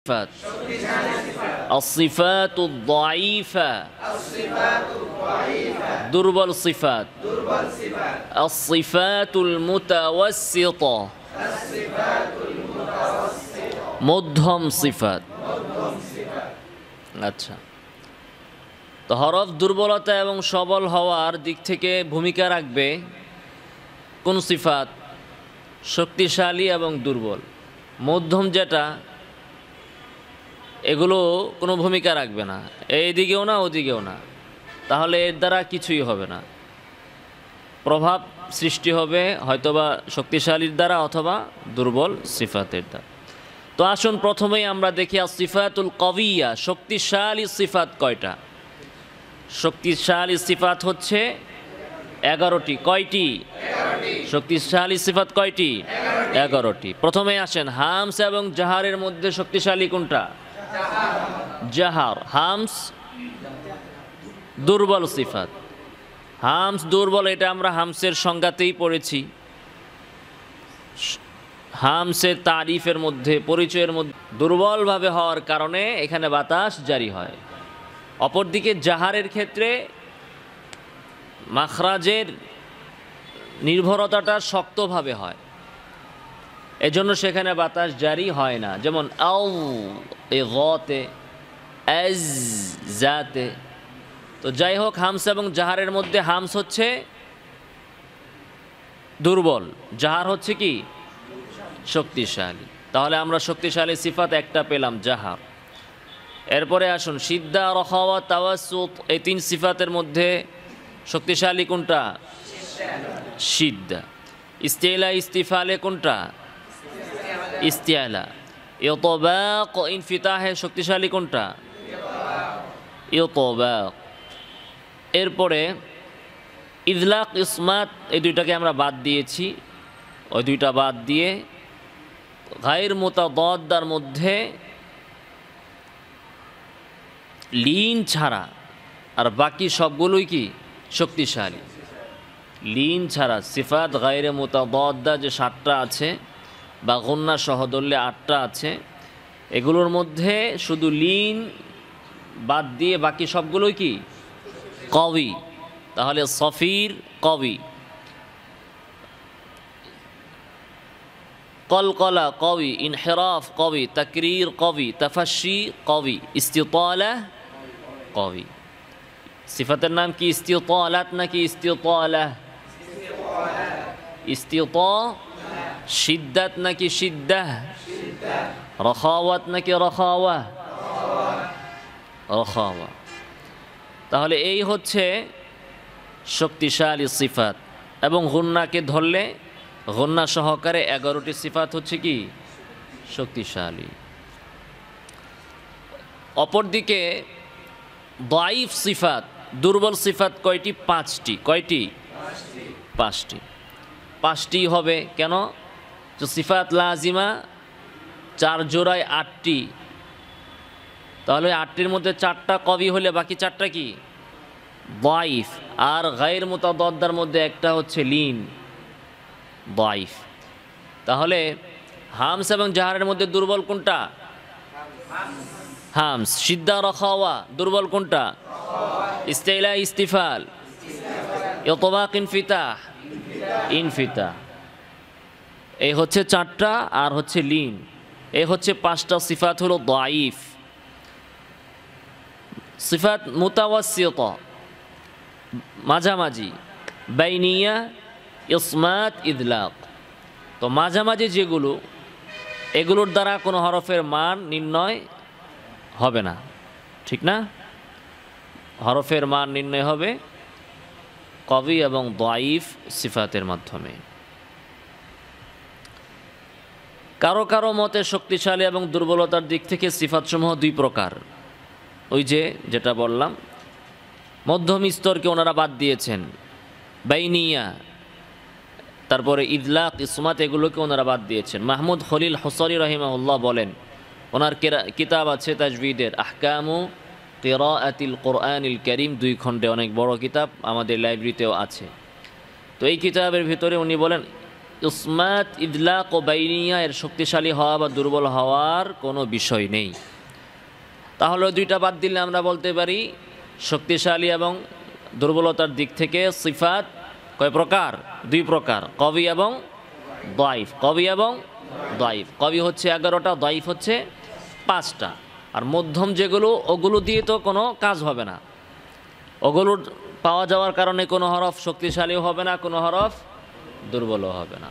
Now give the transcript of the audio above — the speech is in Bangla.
الصفات الصفات الضعيفة দুর্বল صفات الصفات المتوسطة মধ্যম صفات। আচ্ছা, তো হরফ দুর্বলতা এবং সবল হওয়ার দিক থেকে ভূমিকা রাখবে কোন সিফাত? শক্তিশালী এবং দুর্বল। মধ্যম যেটা, এগুলো কোনো ভূমিকা রাখবে না, এইদিকেও না ওদিকেও না, তাহলে এর দ্বারা কিছুই হবে না। প্রভাব সৃষ্টি হবে হয়তোবা শক্তিশালীর দ্বারা অথবা দুর্বল সিফাতের দ্বারা। তো আসুন প্রথমেই আমরা দেখি সিফাতুল কবিয়া, শক্তিশালী সিফাত কয়টা? শক্তিশালী সিফাত হচ্ছে 11টি। কয়টি? শক্তিশালী সিফাত কয়টি? 11টি। প্রথমে আসেন হামস এবং জাহারের মধ্যে শক্তিশালী কোনটা? জাহার। হামস দুর্বল সিফাত। হামস দুর্বল, এটা আমরা হামসের সংজ্ঞাতেই পড়েছি। হামসের তারিফের মধ্যে, পরিচয়ের মধ্যে দুর্বলভাবে হওয়ার কারণে এখানে বাতাস জারি হয়। অপরদিকে জাহারের ক্ষেত্রে মাখরাজের নির্ভরতাটা শক্তভাবে হয়, এজন্য সেখানে বাতাস জারি হয় না। যেমন আউ এ গতে, এজ জাতে। তো যাই হোক, হামস এবং জাহারের মধ্যে হামস হচ্ছে দুর্বল, জাহার হচ্ছে কি শক্তিশালী। তাহলে আমরা শক্তিশালী সিফাত একটা পেলাম, জাহার। এরপরে আসুন সিদ্দা, রখাওয়া, তাওয়াসসুত, এই তিন সিফাতের মধ্যে শক্তিশালী কোনটা? সিদ্দা। ইস্তিলা, ইস্তিফালে কোনটা? ইস্তিয়ালা। ইতবাক, ইনফিতাহে শক্তিশালী কোনটা? ইতবাক। এরপরে ইজলাক, ইসমাত, এই দুইটাকে আমরা বাদ দিয়েছি। ওই দুইটা বাদ দিয়ে গায়র মুতাদাদ্দার মধ্যে লিন ছাড়া আর বাকি সবগুলোই কি শক্তিশালী। লিন ছাড়া সিফাত গায়রে মুতাদাদ্দা যে 7টা আছে বা গুন্না সহ ধরলে 8টা আছে, এগুলোর মধ্যে শুধু লিন বাদ দিয়ে বাকি সবগুলোই কি কবি। তাহলে সফির কবি, কলকলা কবি, ইনহিরাফ কবি, তাকরীর কবি, তাফাশি কবি, ইস্তিতালা কবি। সিফাতের নাম কি? ইস্তিতালাত নাকি ইস্তিতালা? ইস্তিতা। শিদ্দাত নাকি শিদ্দাহ? রখাওয়াত নাকি রখাওয়া? রখাওয়া। তাহলে এই হচ্ছে শক্তিশালী সিফাত। এবং গুন্নাকে ধরলে গুন্না সহকারে 11টি সিফাত হচ্ছে কি শক্তিশালী। অপরদিকে দাইফ সিফাত, দুর্বল সিফাত কয়টি? 5টি। কয়টি? 5টি। 5টি হবে কেন? তো সিফাত লাজিমা 4 জোড়ায় 8টি, তাহলে 8টির মধ্যে 4টা কবি হলে বাকি 4টা কি দাইফ। আর গায়র মুতাদাদ্দার মধ্যে একটা হচ্ছে লিন, দাইফ। তাহলে হামস এবং জাহারের মধ্যে দুর্বল কোনটা? হামস। সিদ্দা, রখাওয়া দুর্বল কোনটা? ইস্তিলা, ইস্তিফাল, ইতবাক, ইনফিতাহ, ইনফিতাহ। এই হচ্ছে 4টা, আর হচ্ছে লিন। এই হচ্ছে 5টা সিফাত হলো দাইফ। সিফাত মুতাওয়াসসিতা, মাঝামাঝি, বাইনিয়া, ইসমাত, ইদলাক। তো মাঝামাঝি যেগুলো, এগুলোর দ্বারা কোনো হরফের মান নির্ণয় হবে না, ঠিক না? হরফের মান নির্ণয় হবে কবি এবং দাইফ সিফাতের মাধ্যমে। কারো কারো মতে শক্তিশালী এবং দুর্বলতার দিক থেকে সিফাতসমূহ 2 প্রকার। ওই যেটা বললাম, মধ্যম স্তরকে ওনারা বাদ দিয়েছেন, বাইনিয়া, তারপরে ইদলাক, ইসমাত, এগুলোকে ওনারা বাদ দিয়েছেন। মাহমুদ খলিল হুসারি রাহিমাহুল্লাহ বলেন, ওনার কিতাব আছে তাজবিদের আহকামু কিরাআতিল কুরআনিল কারীম, 2 খণ্ডে, অনেক বড় কিতাব, আমাদের লাইব্রেরিতেও আছে। তো এই কিতাবের ভিতরে উনি বলেন ইসমাত ইদলাক ও বাইনিয়া এর শক্তিশালী হওয়া বা দুর্বল হওয়ার কোনো বিষয় নেই। তাহলে দুইটা বাদ দিলে আমরা বলতে পারি শক্তিশালী এবং দুর্বলতার দিক থেকে সিফাত কয় প্রকার? দুই প্রকার, কবি এবং দাইফ। কবি এবং দাইফ। কবি হচ্ছে 11টা, দাইফ হচ্ছে 5টা। আর মধ্যম যেগুলো, ওগুলো দিয়ে তো কোনো কাজ হবে না। ওগুলোর পাওয়া যাওয়ার কারণে কোনো হরফ শক্তিশালীও হবে না, কোনো হরফ দুর্বলও হবে না।